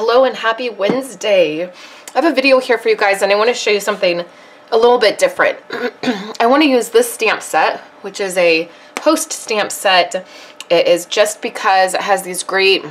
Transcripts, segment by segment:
Hello and happy Wednesday. I have a video here for you guys and I want to show you something a little bit different. I want to use this stamp set, which is a post stamp set. It is just because it has these great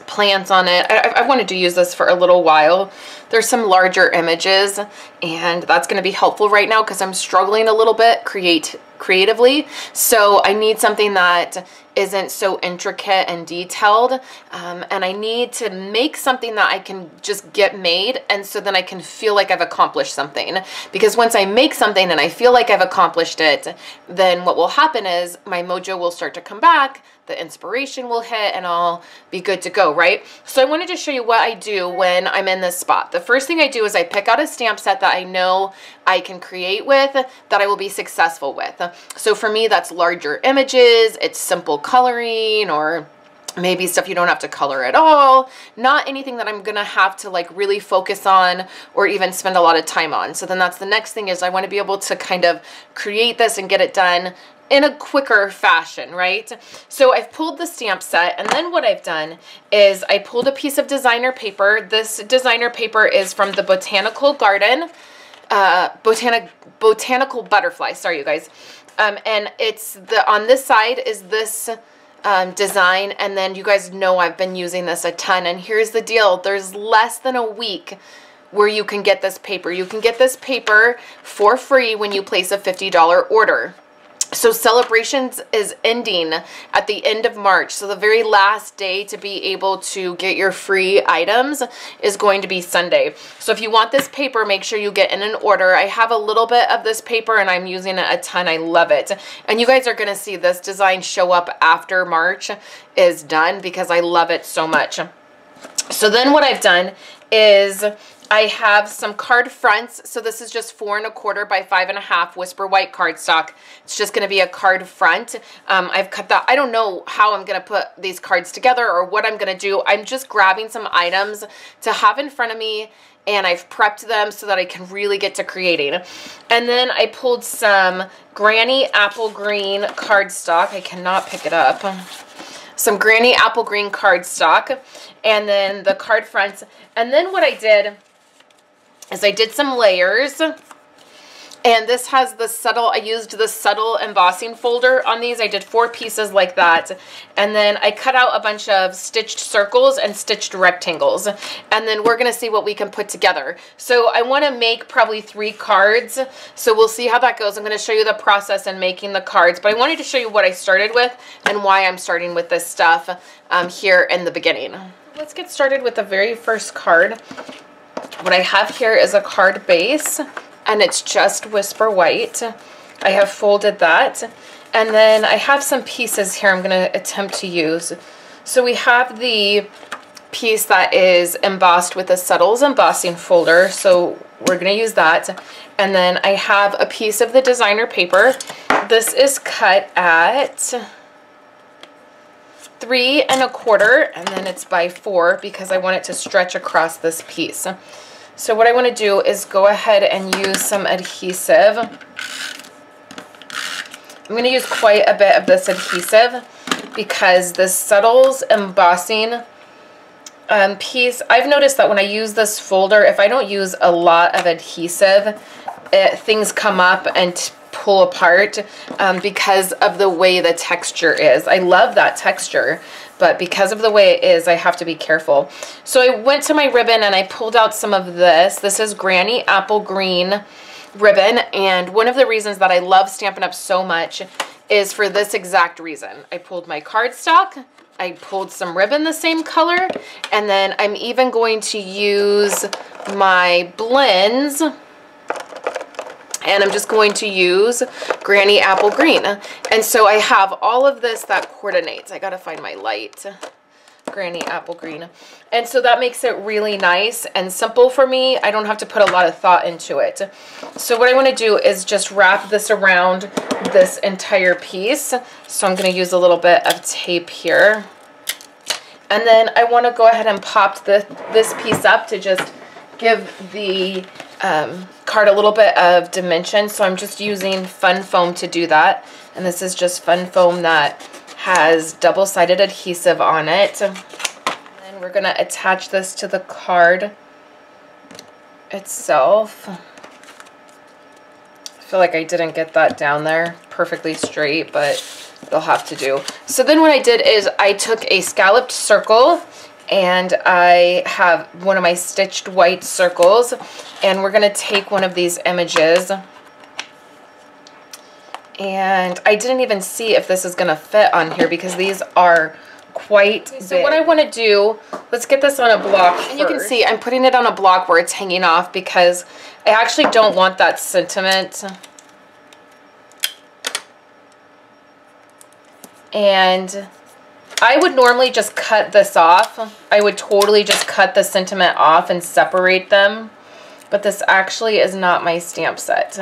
plants on it. I wanted to use this for a little while. There's some larger images and that's going to be helpful right now because I'm struggling a little bit creatively. So I need something that isn't so intricate and detailed, and I need to make something that I can just get made, and so then I can feel like I've accomplished something. Because once I make something and I feel like I've accomplished it, then what will happen is my mojo will start to come back, the inspiration will hit, and I'll be good to go, right? So I wanted to show you what I do when I'm in this spot. The first thing I do is I pick out a stamp set that I know I can create with, that I will be successful with. So for me, that's larger images, it's simple coloring, or maybe stuff you don't have to color at all. Not anything that I'm gonna have to like really focus on or even spend a lot of time on. So then that's the next thing, is I want to be able to kind of create this and get it done in a quicker fashion, right? So I've pulled the stamp set, and then what I've done is I pulled a piece of designer paper. This designer paper is from the Botanical Garden, Botanical Butterfly, sorry you guys. And it's on this side is this design, and then you guys know I've been using this a ton, and here's the deal. There's less than a week where you can get this paper. You can get this paper for free when you place a $50 order. So Celebrations is ending at the end of March. So the very last day to be able to get your free items is going to be Sunday. So if you want this paper, make sure you get in an order. I have a little bit of this paper and I'm using it a ton. I love it. And you guys are going to see this design show up after March is done because I love it so much. So then what I've done is I have some card fronts. So this is just 4 1/4 by 5 1/2 Whisper White cardstock. It's just going to be a card front. I've cut that. I don't know how I'm going to put these cards together or what I'm going to do. I'm just grabbing some items to have in front of me, and I've prepped them so that I can really get to creating. And then I pulled some Granny Apple Green cardstock. I cannot pick it up. Some Granny Apple Green cardstock, and then the card fronts. And then what I did is I did some layers, and this has the subtle, I used the subtle embossing folder on these. I did 4 pieces like that, and then I cut out a bunch of stitched circles and stitched rectangles, and then we're gonna see what we can put together. So I wanna make probably 3 cards, so we'll see how that goes. I'm gonna show you the process in making the cards, but I wanted to show you what I started with and why I'm starting with this stuff here in the beginning. Let's get started with the very first card. What I have here is a card base, and it's just Whisper White. I have folded that, and then I have some pieces here I'm going to attempt to use. So we have the piece that is embossed with a Subtles embossing folder, so we're going to use that. And then I have a piece of the designer paper. This is cut at 3 1/4, and then it's by 4 because I want it to stretch across this piece. So what I want to do is go ahead and use some adhesive. I'm going to use quite a bit of this adhesive because this Subtles embossing piece, I've noticed that when I use this folder, if I don't use a lot of adhesive, things come up and pull apart because of the way the texture is. I love that texture, but because of the way it is, I have to be careful. So I went to my ribbon and I pulled out some of this. This is Granny Apple Green ribbon, and one of the reasons that I love Stampin' Up! So much is for this exact reason. I pulled my cardstock, I pulled some ribbon the same color, and then I'm even going to use my blends, and I'm just going to use Granny Apple Green. And so I have all of this that coordinates. I gotta find my light. Granny Apple Green. And so that makes it really nice and simple for me. I don't have to put a lot of thought into it. So what I want to do is just wrap this around this entire piece. So I'm going to use a little bit of tape here. And then I want to go ahead and pop this piece up to just give the card a little bit of dimension. So I'm just using Fun Foam to do that. And this is just Fun Foam that has double-sided adhesive on it. And And we're gonna attach this to the card itself. I feel like I didn't get that down there perfectly straight, but it'll have to do. So then what I did is I took a scalloped circle, and I have one of my stitched white circles, and we're gonna take one of these images. And I didn't even see if this is gonna fit on here because these are quite big. So what I wanna do, let's get this on a block first. And you can see I'm putting it on a block where it's hanging off because I actually don't want that sentiment. And I would normally just cut this off. I would totally just cut the sentiment off and separate them. But this actually is not my stamp set.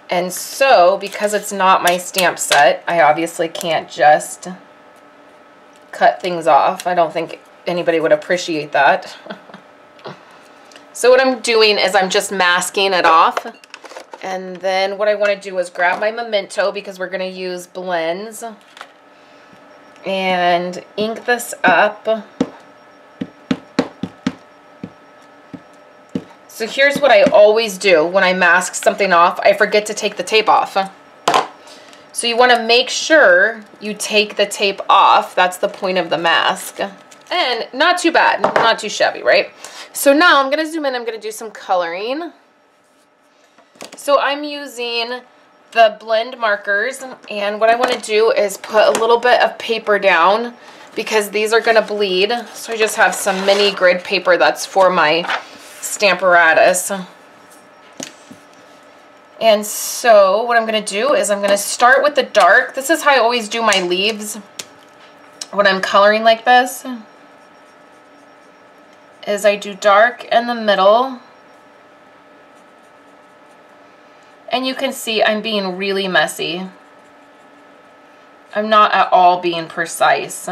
And so, because it's not my stamp set, I obviously can't just cut things off. I don't think anybody would appreciate that. So what I'm doing is I'm just masking it off. And then what I want to do is grab my memento because we're going to use blends. And ink this up. So here's what I always do when I mask something off. I forget to take the tape off. So you want to make sure you take the tape off. That's the point of the mask. And not too bad, not too shabby, right? So now I'm going to zoom in. I'm going to do some coloring. So I'm using the blend markers, and what I want to do is put a little bit of paper down because these are going to bleed. So I just have some mini grid paper that's for my stamparatus. And so what I'm going to do is I'm going to start with the dark. This is how I always do my leaves when I'm coloring like this, is I do dark in the middle. And you can see I'm being really messy. I'm not at all being precise.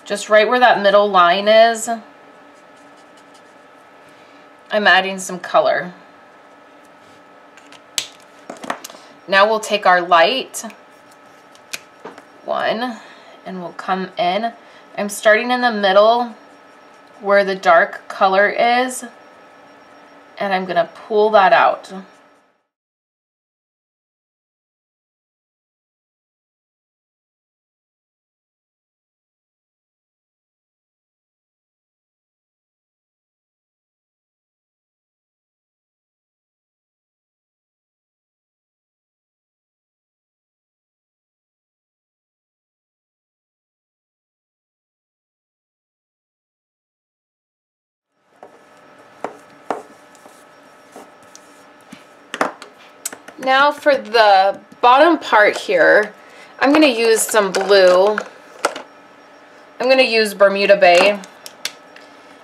Just right where that middle line is, I'm adding some color. Now we'll take our light one and we'll come in. I'm starting in the middle where the dark color is, and I'm going to pull that out. Now for the bottom part here, I'm going to use some blue. I'm going to use Bermuda Bay.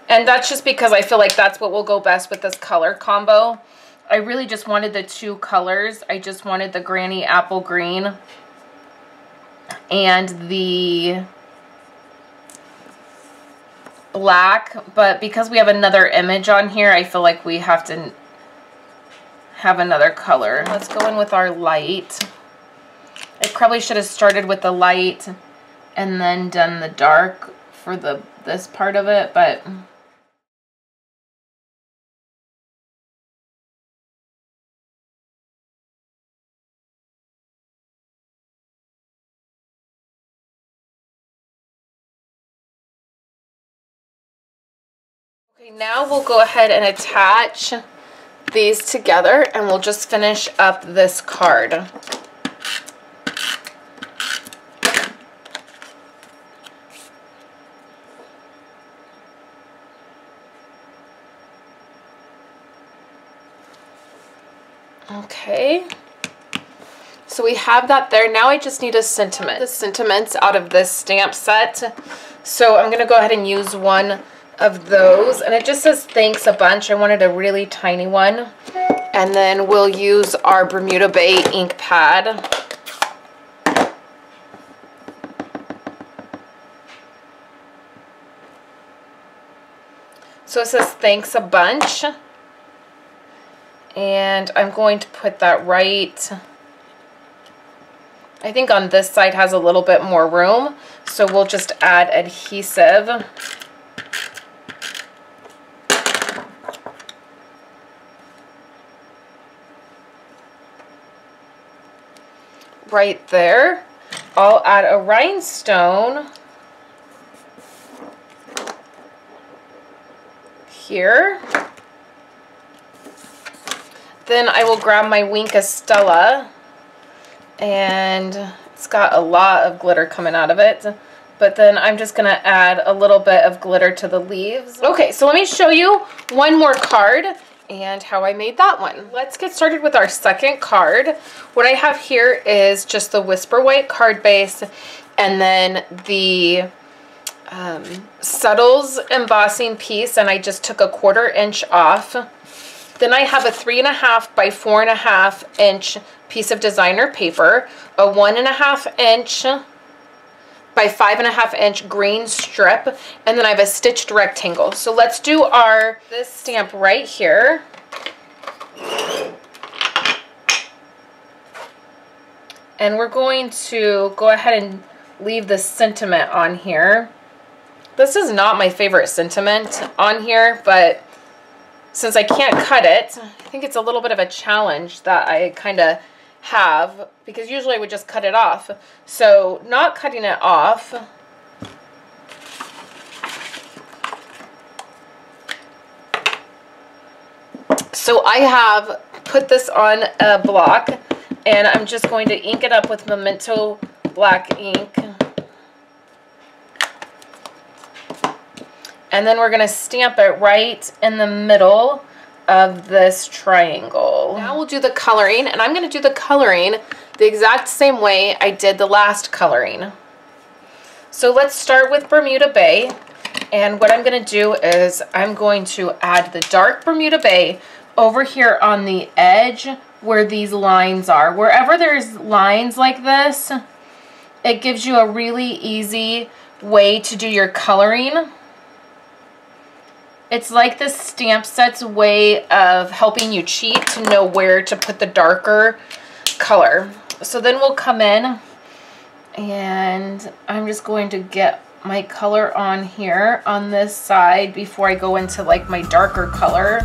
And that's just because I feel like that's what will go best with this color combo. I really just wanted the two colors. I just wanted the Granny Apple Green and the black. But because we have another image on here, I feel like we have to have another color. Let's go in with our light. I probably should have started with the light and then done the dark for this part of it, but okay, now we'll go ahead and attach these together and we'll just finish up this card. Okay, so we have that there. Now I just need a sentiment. The sentiments out of this stamp set. So I'm gonna go ahead and use one of those, and it just says thanks a bunch. I wanted a really tiny one. And then we'll use our Bermuda Bay ink pad. So it says thanks a bunch, and I'm going to put that right I think on this side has a little bit more room, so we'll just add adhesive. Right there. I'll add a rhinestone here. Then I will grab my Wink Estella, and it's got a lot of glitter coming out of it, but then I'm just gonna add a little bit of glitter to the leaves. Okay, so let me show you one more card and how I made that one. Let's get started with our second card. What I have here is just the Whisper White card base, and then the Subtles embossing piece, and I just took a 1/4 inch off. Then I have a 3.5 by 4.5 inch piece of designer paper, a 1.5 inch by 5.5 inch green strip, and then I have a stitched rectangle. So let's do this stamp right here. And we're going to go ahead and leave the sentiment on here. This is not my favorite sentiment on here, but since I can't cut it, I think it's a little bit of a challenge that I kind of have, because usually I would just cut it off. So not cutting it off, so I have put this on a block, and I'm just going to ink it up with Memento black ink. And then we're going to stamp it right in the middle of this triangle. Now we'll do the coloring, and I'm going to do the coloring the exact same way I did the last coloring. So let's start with Bermuda Bay, and what I'm going to do is I'm going to add the dark Bermuda Bay over here on the edge where these lines are. Wherever there's lines like this, it gives you a really easy way to do your coloring. It's like this stamp set's way of helping you cheat to know where to put the darker color. So then we'll come in, and I'm just going to get my color on here on this side before I go into like my darker color.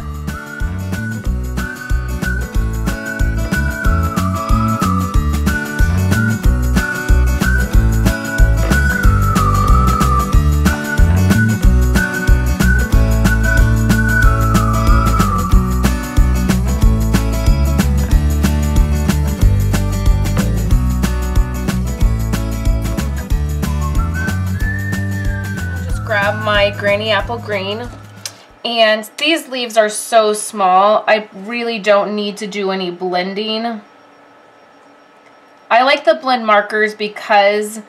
Grab my Granny Apple Green, and these leaves are so small, I really don't need to do any blending. I like the blend markers because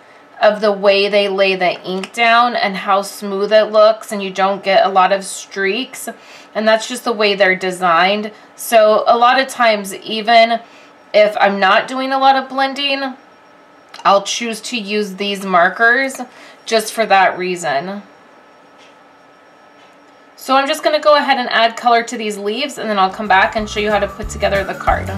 of the way they lay the ink down and how smooth it looks, and you don't get a lot of streaks, and that's just the way they're designed. So a lot of times, even if I'm not doing a lot of blending, I'll choose to use these markers just for that reason. So I'm just going to go ahead and add color to these leaves, and then I'll come back and show you how to put together the card.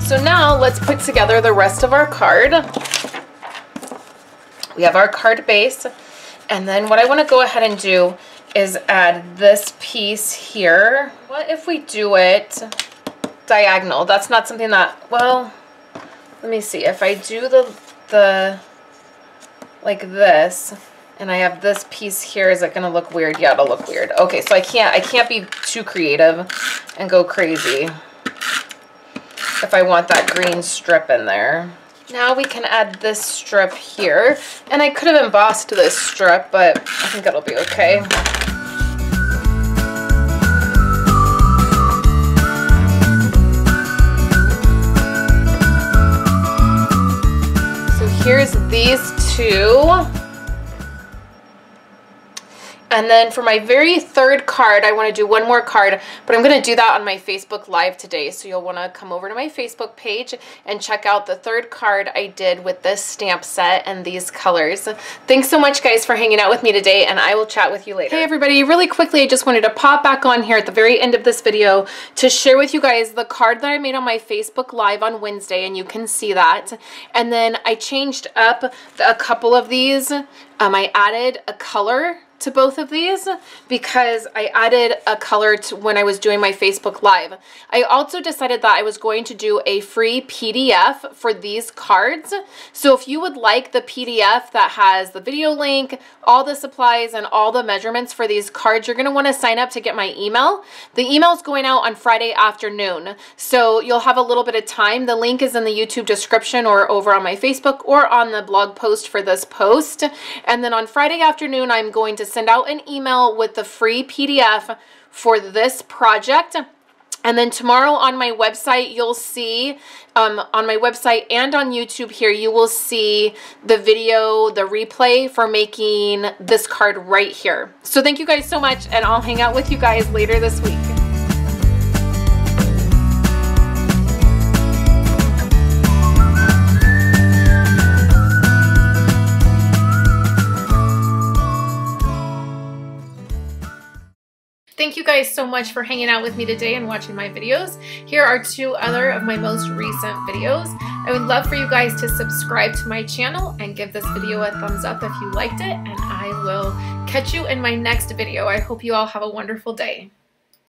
So now let's put together the rest of our card. We have our card base, and then what I want to go ahead and do is add this piece here. What if we do it diagonal? That's not something that, well, let me see. If I do the like this, and I have this piece here, is it going to look weird? Yeah, it'll look weird. Okay, so I can't be too creative and go crazy if I want that green strip in there. Now we can add this strip here, and I could have embossed this strip, but I think it'll be okay. So here's these two. And then for my very third card, I want to do one more card, but I'm going to do that on my Facebook Live today. So you'll want to come over to my Facebook page and check out the third card I did with this stamp set and these colors. Thanks so much, guys, for hanging out with me today, and I will chat with you later. Hey, everybody. Really quickly, I just wanted to pop back on here at the very end of this video to share with you guys the card that I made on my Facebook Live on Wednesday, and you can see that. And then I changed up a couple of these. I added a color to both of these because I added a color to when I was doing my Facebook Live. I also decided that I was going to do a free PDF for these cards. So if you would like the PDF that has the video link, all the supplies, and all the measurements for these cards, you're going to want to sign up to get my email. The email is going out on Friday afternoon, so you'll have a little bit of time. The link is in the YouTube description or over on my Facebook or on the blog post for this post. And then on Friday afternoon, I'm going to send out an email with the free PDF for this project. And then tomorrow on my website, you'll see, on my website and on YouTube here, you will see the video, the replay for making this card right here. So thank you guys so much, and I'll hang out with you guys later this week. Thank you guys so much for hanging out with me today and watching my videos. Here are 2 other of my most recent videos. I would love for you guys to subscribe to my channel and give this video a thumbs up if you liked it, and I will catch you in my next video. I hope you all have a wonderful day.